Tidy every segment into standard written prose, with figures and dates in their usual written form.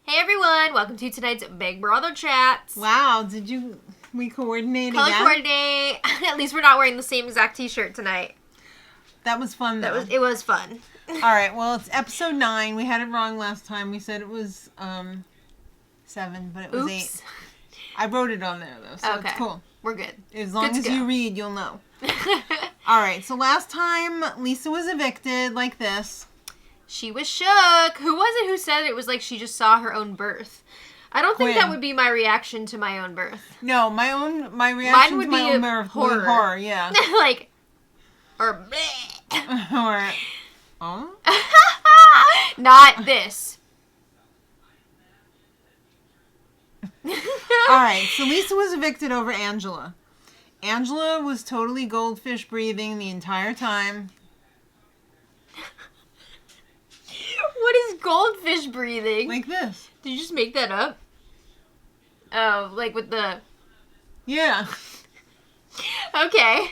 Hey everyone, welcome to tonight's Big Brother Chats. Wow, we coordinate Color again? coordinate. At least we're not wearing the same exact t-shirt tonight. That was fun though. It was fun. Alright, well it's episode 9. We had it wrong last time. We said it was 7, but it was 8. I wrote it on there though, so it's cool. We're good. As long as you read, you'll know. Alright, so last time Lisa was evicted like this. She was shook. Who was it who said it was like she just saw her own birth? I don't think that would be my reaction to my own birth. No, my reaction to my own birth would be horror, yeah. Like, or bleh. Or, oh? Not this. Alright, so Lisa was evicted over Angela. Angela was totally goldfish breathing the entire time. What is goldfish breathing? Like this. Did you just make that up? Oh, like with the... Yeah. Okay.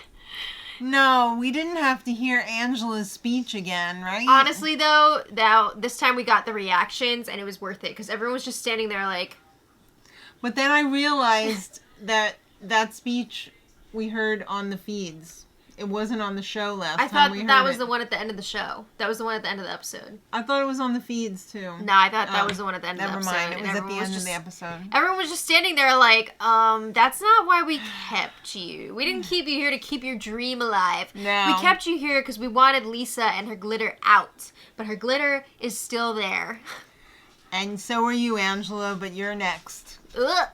No, we didn't have to hear Angela's speech again, right? Honestly, though, this time we got the reactions, and it was worth it, because everyone was just standing there like... But then I realized that speech we heard on the feeds. It wasn't on the show last time we heard it. I thought that was the one at the end of the show. That was the one at the end of the episode. I thought it was on the feeds, too. No, I thought that was the one at the end of the episode. Never mind. It was at the end of the episode. Everyone was just standing there like, that's not why we kept you. We didn't keep you here to keep your dream alive. No. We kept you here because we wanted Lisa and her glitter out. But her glitter is still there. And so are you, Angela, but you're next. Ugh.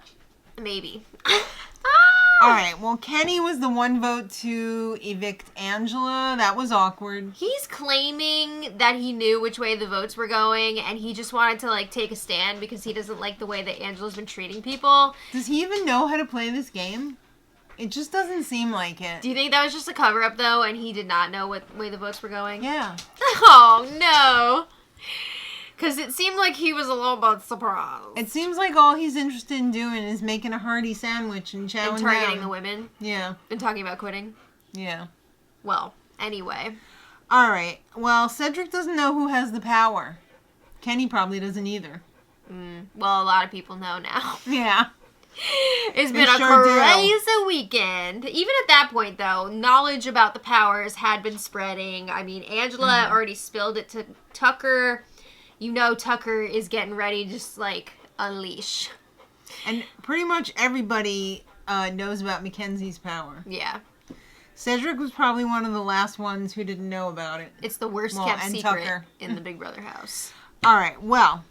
Maybe. Alright, well, Kenny was the one vote to evict Angela. That was awkward. He's claiming that he knew which way the votes were going, and he just wanted to, like, take a stand because he doesn't like the way that Angela's been treating people. Does he even know how to play this game? It just doesn't seem like it. Do you think that was just a cover-up, though, and he did not know what way the votes were going? Yeah. Oh, no. Because it seemed like he was a little bit surprised. It seems like all he's interested in doing is making a hearty sandwich and chowing down. And targeting the women. Yeah. And talking about quitting. Yeah. Well, anyway. Alright. Well, Cedric doesn't know who has the power. Kenny probably doesn't either. Well, a lot of people know now. Yeah. It's been a crazy weekend. Even at that point, though, knowledge about the powers had been spreading. I mean, Angela already spilled it to Tucker. You know Tucker is getting ready to just, like, unleash. And pretty much everybody knows about Mackenzie's power. Yeah. Cedric was probably one of the last ones who didn't know about it. It's the worst kept secret in the Big Brother house. Alright, well,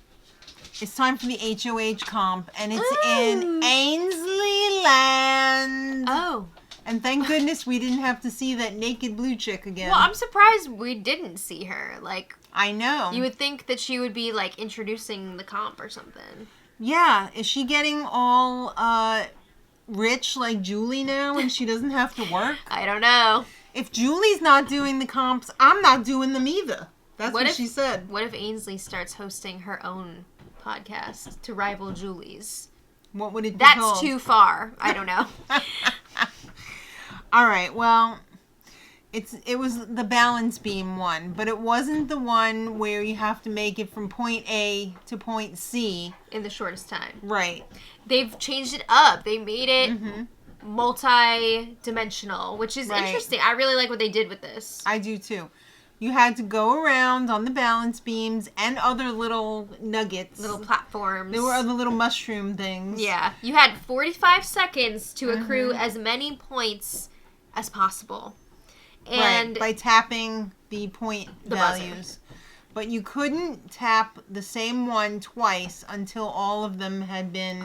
it's time for the HOH comp, and it's in Ainsley Land. Oh. And thank goodness we didn't have to see that naked blue chick again. Well, I'm surprised we didn't see her. Like, I know. You would think that she would be, like, introducing the comp or something. Yeah. Is she getting all rich like Julie now and she doesn't have to work? I don't know. If Julie's not doing the comps, I'm not doing them either. That's what she said. What if Ainsley starts hosting her own podcast to rival Julie's? What would it be That's called? too far. I don't know. All right, well, it was the balance beam one, but it wasn't the one where you have to make it from point A to point C. In the shortest time. Right. They've changed it up. They made it multi-dimensional, which is interesting. I really like what they did with this. I do too. You had to go around on the balance beams and other little nuggets. Little platforms. There were other little mushroom things. Yeah. You had 45 seconds to accrue as many points as possible. And by tapping the point values. Buzzer. But you couldn't tap the same one twice until all of them had been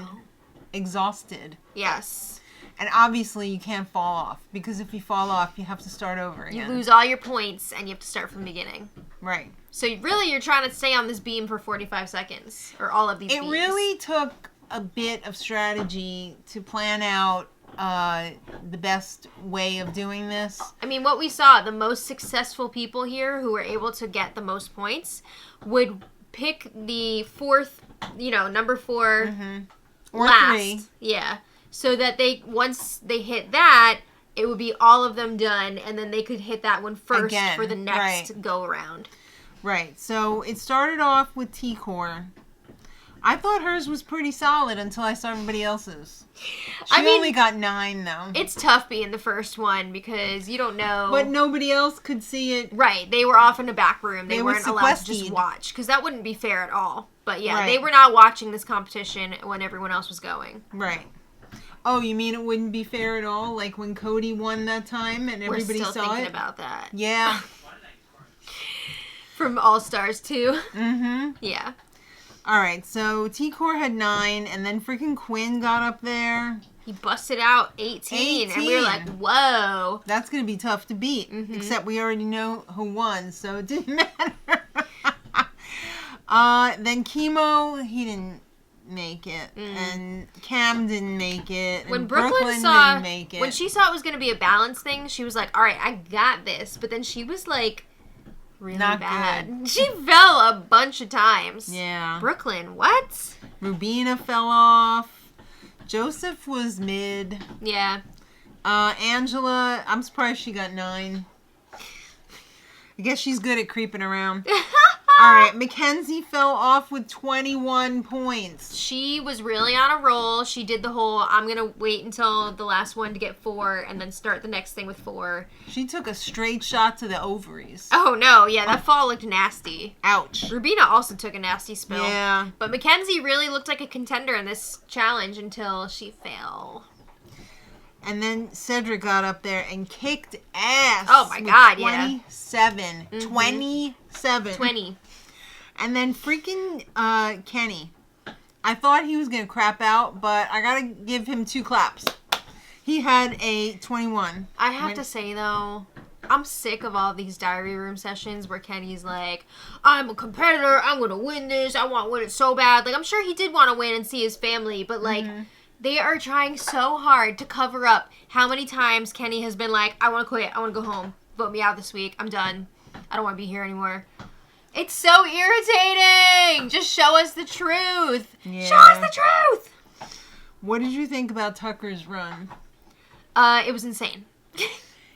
exhausted. Yes. And obviously you can't fall off, because if you fall off, you have to start over again. You lose all your points, and you have to start from the beginning. Right. So really, you're trying to stay on this beam for 45 seconds, or all of these beams. It really took a bit of strategy to plan out the best way of doing this. I mean, what we saw, the most successful people here who were able to get the most points would pick the fourth, number 4 or last. 3. Yeah. So that once they hit that, it would be all of them done, and then they could hit that one first again, for the next go around. Right. So it started off with T-Core. I thought hers was pretty solid until I saw everybody else's. She only got 9, though. It's tough being the first one because you don't know. But nobody else could see it. Right. They were off in a back room. They weren't allowed to just watch because that wouldn't be fair at all. But yeah, they were not watching this competition when everyone else was going. Right. Oh, you mean it wouldn't be fair at all? Like when Cody won that time and everybody saw it? We're still thinking about that. Yeah. From All Stars 2. Mm-hmm. Yeah. All right, so T-Core had 9, and then freaking Quinn got up there. He busted out 18, and we were like, whoa. That's going to be tough to beat, except we already know who won, so it didn't matter. Then Chemo, he didn't make it, and Cam didn't make it, and when Brooklyn didn't make it. When she saw it was going to be a balance thing, she was like, all right, I got this, but then she was like, really not bad. Good. She fell a bunch of times. Yeah. Brooklyn, what? Rubina fell off. Joseph was mid. Yeah. Angela, I'm surprised she got 9. I guess she's good at creeping around. All right, Mackenzie fell off with 21 points. She was really on a roll. She did the whole, I'm going to wait until the last one to get 4 and then start the next thing with 4. She took a straight shot to the ovaries. Oh, no. Yeah, that fall looked nasty. Ouch. Rubina also took a nasty spill. Yeah. But Mackenzie really looked like a contender in this challenge until she fell. And then Cedric got up there and kicked ass. Oh, my God, 27. Yeah. 27. 20. And then freaking Kenny. I thought he was going to crap out, but I got to give him 2 claps. He had a 21. I have to say, though, I'm sick of all these diary room sessions where Kenny's like, I'm a competitor, I'm going to win this, I want to win it so bad. Like, I'm sure he did want to win and see his family, but, like, they are trying so hard to cover up how many times Kenny has been like, I want to quit, I want to go home, vote me out this week, I'm done, I don't want to be here anymore. It's so irritating! Just show us the truth! Yeah. Show us the truth! What did you think about Tucker's run? It was insane.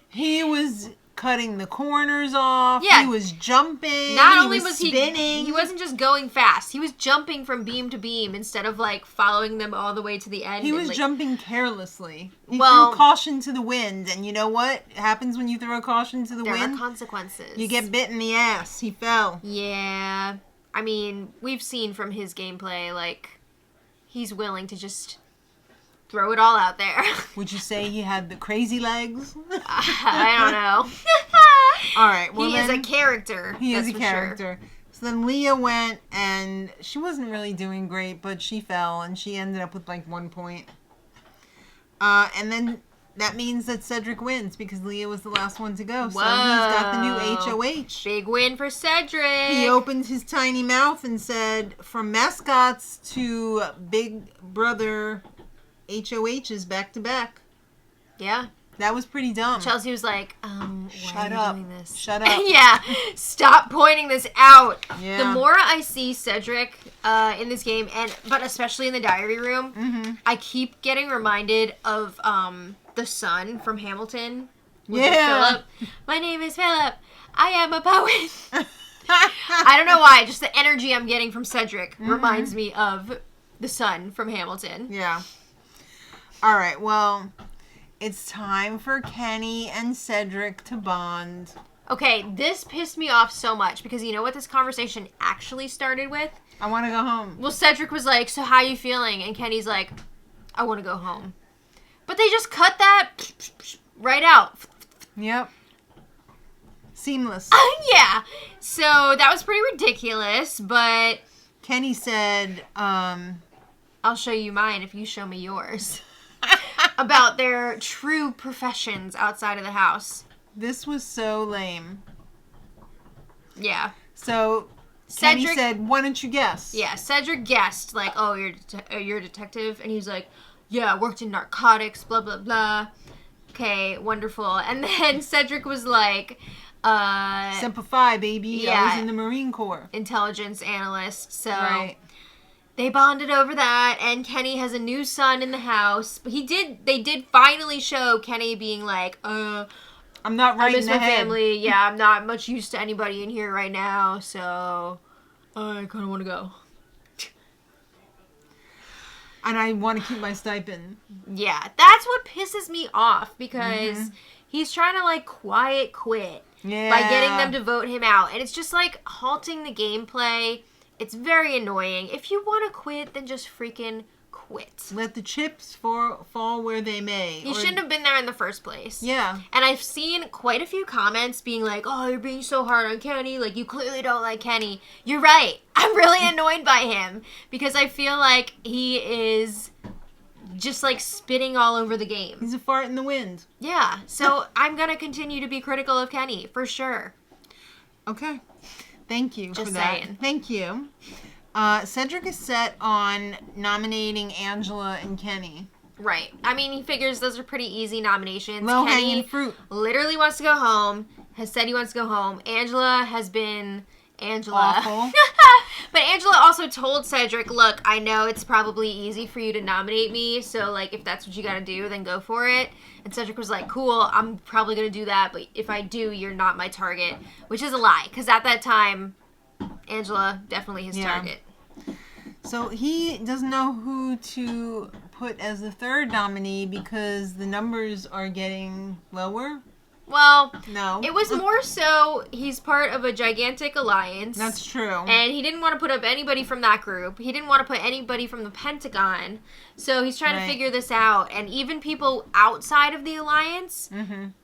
He was cutting the corners off. Yeah. He was jumping. Not only was spinning. he wasn't just going fast. He was jumping from beam to beam instead of like following them all the way to the end. He was jumping carelessly. He threw caution to the wind, and you know what happens when you throw caution to the wind? There are consequences. You get bit in the ass. He fell. Yeah. I mean, we've seen from his gameplay, like, he's willing to just throw it all out there. Would you say he had the crazy legs? I don't know. All right. Well, he is a character. He is a character. Sure. So then Leah went, and she wasn't really doing great, but she fell, and she ended up with like 1 point. And then that means that Cedric wins because Leah was the last one to go. Whoa. So he's got the new HOH. Big win for Cedric. He opened his tiny mouth and said, from mascots to Big Brother HOHs back to back. Yeah. That was pretty dumb. Chelsea was like, why are you doing this? Shut up. Yeah. Stop pointing this out. Yeah. The more I see Cedric in this game, but especially in the diary room, I keep getting reminded of the son from Hamilton. Yeah. Philip. My name is Philip. I am a poet. I don't know why. Just the energy I'm getting from Cedric reminds me of the son from Hamilton. Yeah. All right. Well, it's time for Kenny and Cedric to bond. Okay, this pissed me off so much because you know what this conversation actually started with? I want to go home. Well, Cedric was like, so how you feeling? And Kenny's like, I want to go home. But they just cut that right out. Yep. Seamless. Yeah. So that was pretty ridiculous, but Kenny said, I'll show you mine if you show me yours. About their true professions outside of the house. This was so lame. Yeah. So Cedric, Kenny said, why don't you guess? Yeah, Cedric guessed, like, oh, you're a detective? And he's like, yeah, I worked in narcotics, blah, blah, blah. Okay, wonderful. And then Cedric was like, Semper Fi, baby. Yeah, I was in the Marine Corps. Intelligence analyst. So right. They bonded over that, and Kenny has a new son in the house. But they did finally show Kenny being like, I'm not right I miss in the my head. family. Yeah, I'm not much used to anybody in here right now, so I kind of want to go. And I want to keep my stipend. Yeah, that's what pisses me off because he's trying to like quiet quit by getting them to vote him out. And it's just like halting the gameplay. It's very annoying. If you want to quit, then just freaking quit. Let the chips fall where they may. You shouldn't have been there in the first place. Yeah. And I've seen quite a few comments being like, oh, you're being so hard on Kenny. Like, you clearly don't like Kenny. You're right. I'm really annoyed by him because I feel like he is just, like, spitting all over the game. He's a fart in the wind. Yeah. So I'm going to continue to be critical of Kenny, for sure. Okay. Thank you just for that. Saying. Thank you. Cedric is set on nominating Angela and Kenny. Right. I mean, he figures those are pretty easy nominations. Low-hanging fruit. Literally wants to go home. Has said he wants to go home. Angela has been Angela. Awful. But Angela also told Cedric, look, I know it's probably easy for you to nominate me, so, like, if that's what you gotta do, then go for it. And Cedric was like, cool, I'm probably gonna do that, but if I do, you're not my target. Which is a lie, because at that time, Angela definitely his target. So he doesn't know who to put as the third nominee because the numbers are getting lower. Well, no. It was more so he's part of a gigantic alliance. That's true. And he didn't want to put up anybody from that group. He didn't want to put anybody from the Pentagon. So he's trying to figure this out. And even people outside of the alliance,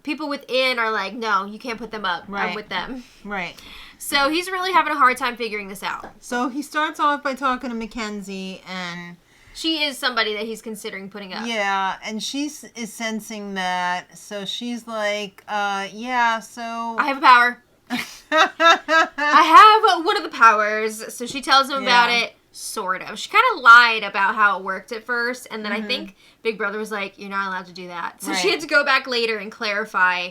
people within are like, no, you can't put them up. Right. I'm with them. Right. So he's really having a hard time figuring this out. So he starts off by talking to Mackenzie, and she is somebody that he's considering putting up. Yeah, and she is sensing that. So she's like, yeah, so I have a power. I have one of the powers. So she tells him about it, sort of. She kind of lied about how it worked at first, and then I think Big Brother was like, you're not allowed to do that. So she had to go back later and clarify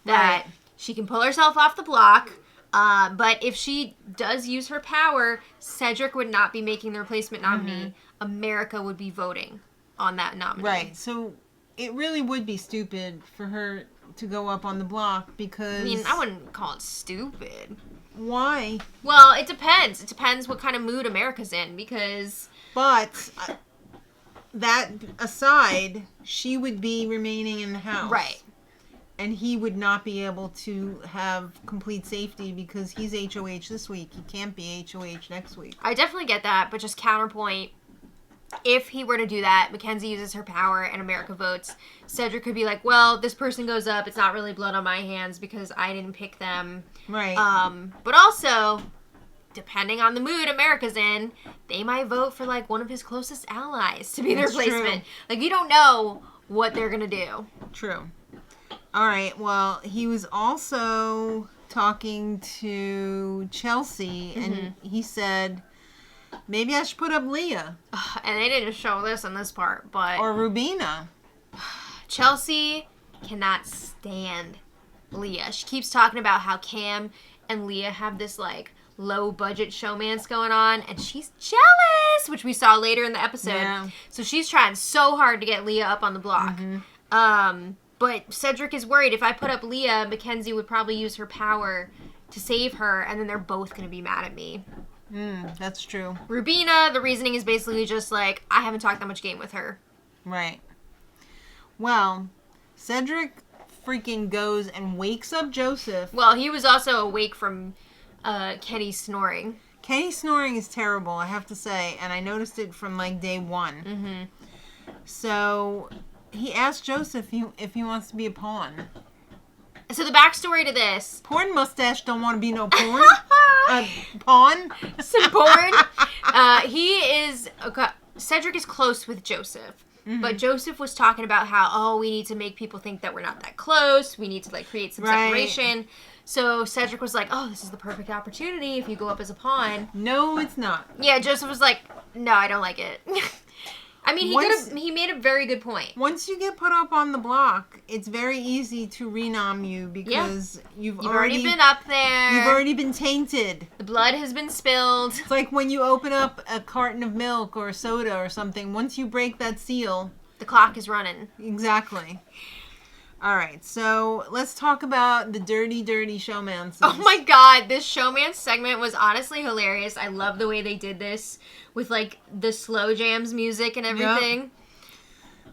that she can pull herself off the block. But if she does use her power, Cedric would not be making the replacement nominee. America would be voting on that nominee. Right. So it really would be stupid for her to go up on the block because... I mean, I wouldn't call it stupid. Why? Well, it depends. It depends what kind of mood America's in because... But that aside, she would be remaining in the house. Right. And he would not be able to have complete safety because he's HOH this week. He can't be HOH next week. I definitely get that, but just counterpoint, if he were to do that, Mackenzie uses her power and America votes, Cedric could be like, well, this person goes up, it's not really blood on my hands because I didn't pick them. Right. But also, depending on the mood America's in, they might vote for, like, one of his closest allies to be their replacement. Like, you don't know what they're gonna do. True. All right, well, he was also talking to Chelsea, and he said, maybe I should put up Leah. And they didn't show this in this part, but... Or Rubina. Chelsea cannot stand Leah. She keeps talking about how Cam and Leah have this, like, low-budget showmance going on, and she's jealous, which we saw later in the episode. Yeah. So she's trying so hard to get Leah up on the block. But Cedric is worried if I put up Leah, Mackenzie would probably use her power to save her, and then they're both going to be mad at me. That's true. Rubina, the reasoning is basically just like, I haven't talked that much game with her. Right. Well, Cedric freaking goes and wakes up Joseph. Well, he was also awake from Kenny snoring. Kenny snoring is terrible, I have to say, and I noticed it from, like, day one. So... he asked Joseph if he wants to be a pawn. So the backstory to this... Porn mustache don't want to be no porn. Pawn? Some porn. Cedric is close with Joseph. But Joseph was talking about how, we need to make people think that we're not that close. We need to, like, create some separation. So Cedric was like, this is the perfect opportunity if you go up as a pawn. No, it's not. Yeah, Joseph was like, no, I don't like it. I mean, he made a very good point. Once you get put up on the block, it's very easy to renom you because you've already been up there. You've already been tainted. The blood has been spilled. It's like when you open up a carton of milk or soda or something. Once you break that seal, the clock is running. Exactly. All right, so let's talk about the dirty, dirty showmances. Oh my god, this showman segment was honestly hilarious. I love the way they did this with, like, the slow jams music and everything. Yep.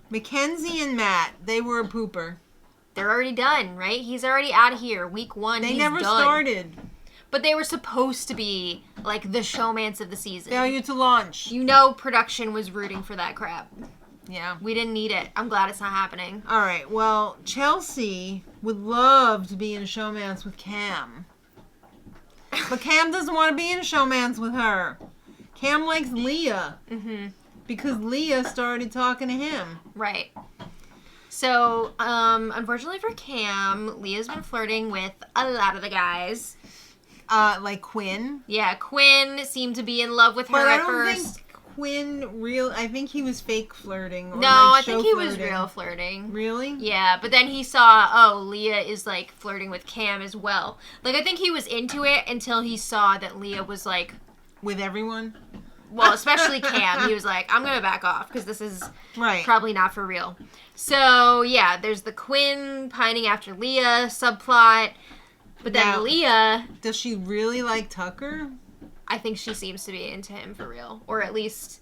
Mackenzie and Matt, they were a pooper. They're already done, right? He's already out of here. Week 1, They never started. But they were supposed to be, like, the showmance of the season. Failure to launch. You know production was rooting for that crap. Yeah. We didn't need it. I'm glad it's not happening. All right, well, Chelsea would love to be in showmance with Cam. But Cam doesn't want to be in showmance with her. Cam likes Leah. Mm-hmm. Because Leah started talking to him. Right. So, unfortunately for Cam, Leah's been flirting with a lot of the guys. Like Quinn. Yeah, Quinn seemed to be in love with her at first. Think Quinn I think he was fake flirting. Or No, like I think he was flirting. real flirting. Really? Yeah, but then he saw, oh, Leah is, like, flirting with Cam as well. Like, I think he was into it until he saw that Leah was, like... With everyone? Well, especially Cam. He was like, I'm going to back off because this is probably not for real. So, yeah, there's the Quinn pining after Leah subplot. But then now, Leah... Does she really like Tucker? I think she seems to be into him for real. Or at least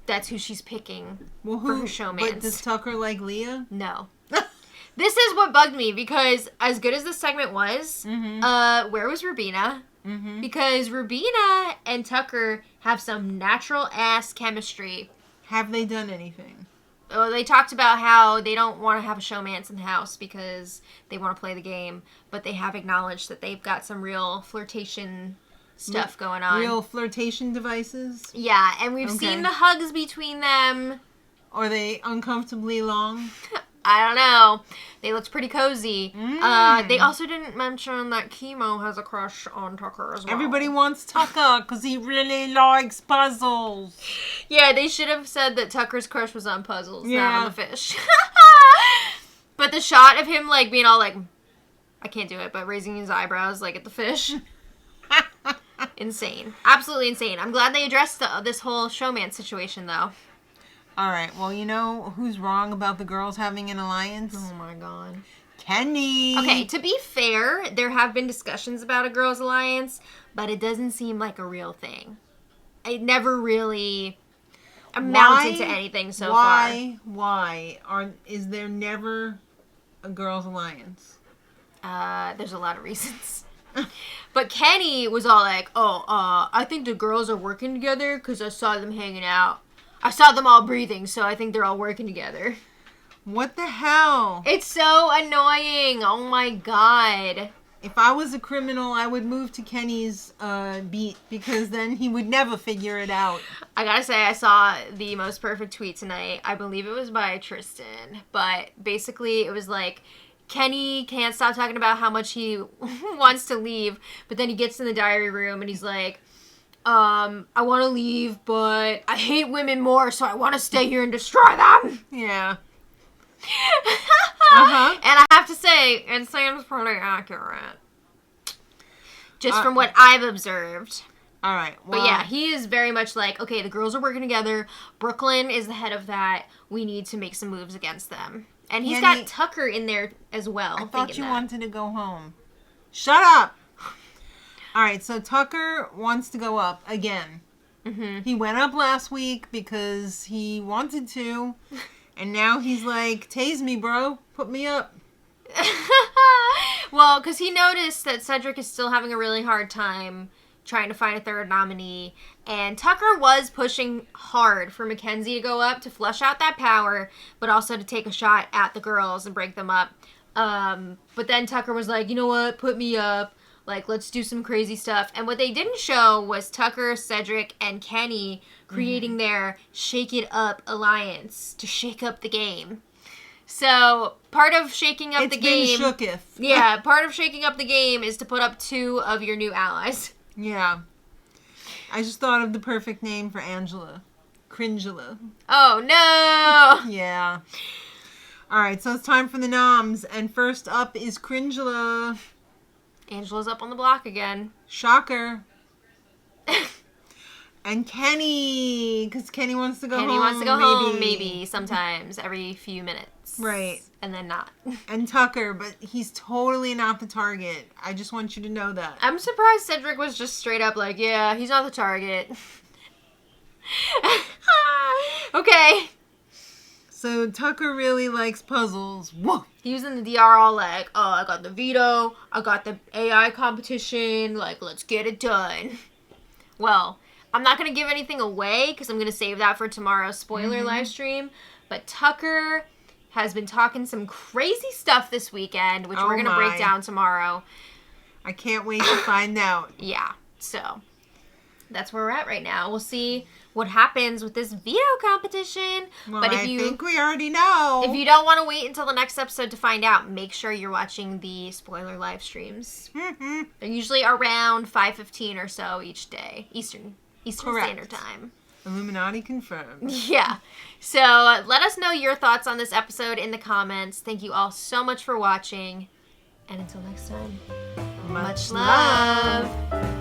that's who she's picking for her showmance. But does Tucker like Leah? No. This is what bugged me because as good as this segment was, where was Rubina? Mm-hmm. Because Rubina and Tucker have some natural-ass chemistry. Have they done anything? Oh, they talked about how they don't want to have a showmance in the house because they want to play the game, but they have acknowledged that they've got some real flirtation stuff going on. Real flirtation devices? Yeah, and we've seen the hugs between them. Are they uncomfortably long? I don't know. They looked pretty cozy. They also didn't mention that Chemo has a crush on Tucker as well. Everybody wants Tucker because he really likes puzzles. Yeah, they should have said that Tucker's crush was on puzzles, not on the fish. But the shot of him, like, being all, like, I can't do it, but raising his eyebrows, like, at the fish. Insane. Absolutely insane. I'm glad they addressed this whole showman situation, though. All right. Well, you know who's wrong about the girls having an alliance? Oh, my God. Kenny. Okay, to be fair, there have been discussions about a girls' alliance, but it doesn't seem like a real thing. It never really amounted to anything so far. Why is there never a girls' alliance? There's a lot of reasons. But Kenny was all like, I think the girls are working together because I saw them hanging out. I saw them all breathing, so I think they're all working together. What the hell? It's so annoying. Oh, my God. If I was a criminal, I would move to Kenny's beat because then he would never figure it out. I gotta say, I saw the most perfect tweet tonight. I believe it was by Tristan. But basically, it was like, Kenny can't stop talking about how much he wants to leave. But then he gets in the diary room and he's like, I want to leave, but I hate women more, so I want to stay here and destroy them. Yeah. And I have to say, it seems pretty accurate. Just from what I've observed. All right. Well, but yeah, he is very much like, okay, the girls are working together. Brooklyn is the head of that. We need to make some moves against them. And he's got Tucker in there as well. I thought you wanted to go home. Shut up. All right, so Tucker wants to go up again. Mm-hmm. He went up last week because he wanted to. And now he's like, tase me, bro. Put me up. Well, because he noticed that Cedric is still having a really hard time trying to find a third nominee. And Tucker was pushing hard for Mackenzie to go up to flush out that power, but also to take a shot at the girls and break them up. But then Tucker was like, you know what? Put me up. Like, let's do some crazy stuff. And what they didn't show was Tucker, Cedric, and Kenny creating their Shake It Up alliance to shake up the game. So, part of shaking up the game... It's been shooketh. Yeah, part of shaking up the game is to put up 2 of your new allies. Yeah. I just thought of the perfect name for Angela. Cringela. Oh, no! Yeah. All right, so it's time for the noms. And first up is Cringela. Angela's up on the block again. Shocker. And Kenny, because Kenny wants to go home. Kenny wants to go home, maybe, sometimes, every few minutes. Right. And then not. And Tucker, but he's totally not the target. I just want you to know that. I'm surprised Cedric was just straight up like, yeah, he's not the target. Okay. So Tucker really likes puzzles. Whoa. He was in the DR all like, oh, I got the veto, I got the AI competition, like, let's get it done. Well, I'm not going to give anything away because I'm going to save that for tomorrow's spoiler live stream. But Tucker has been talking some crazy stuff this weekend, which we're going to break down tomorrow. I can't wait to find out. Yeah, so that's where we're at right now. We'll see what happens with this veto competition. Well, but I think we already know. If you don't want to wait until the next episode to find out, make sure you're watching the spoiler live streams. Mm-hmm. They're usually around 5:15 or so each day, Eastern Standard Time. Illuminati confirmed. Yeah. So let us know your thoughts on this episode in the comments. Thank you all so much for watching. And until next time, much love.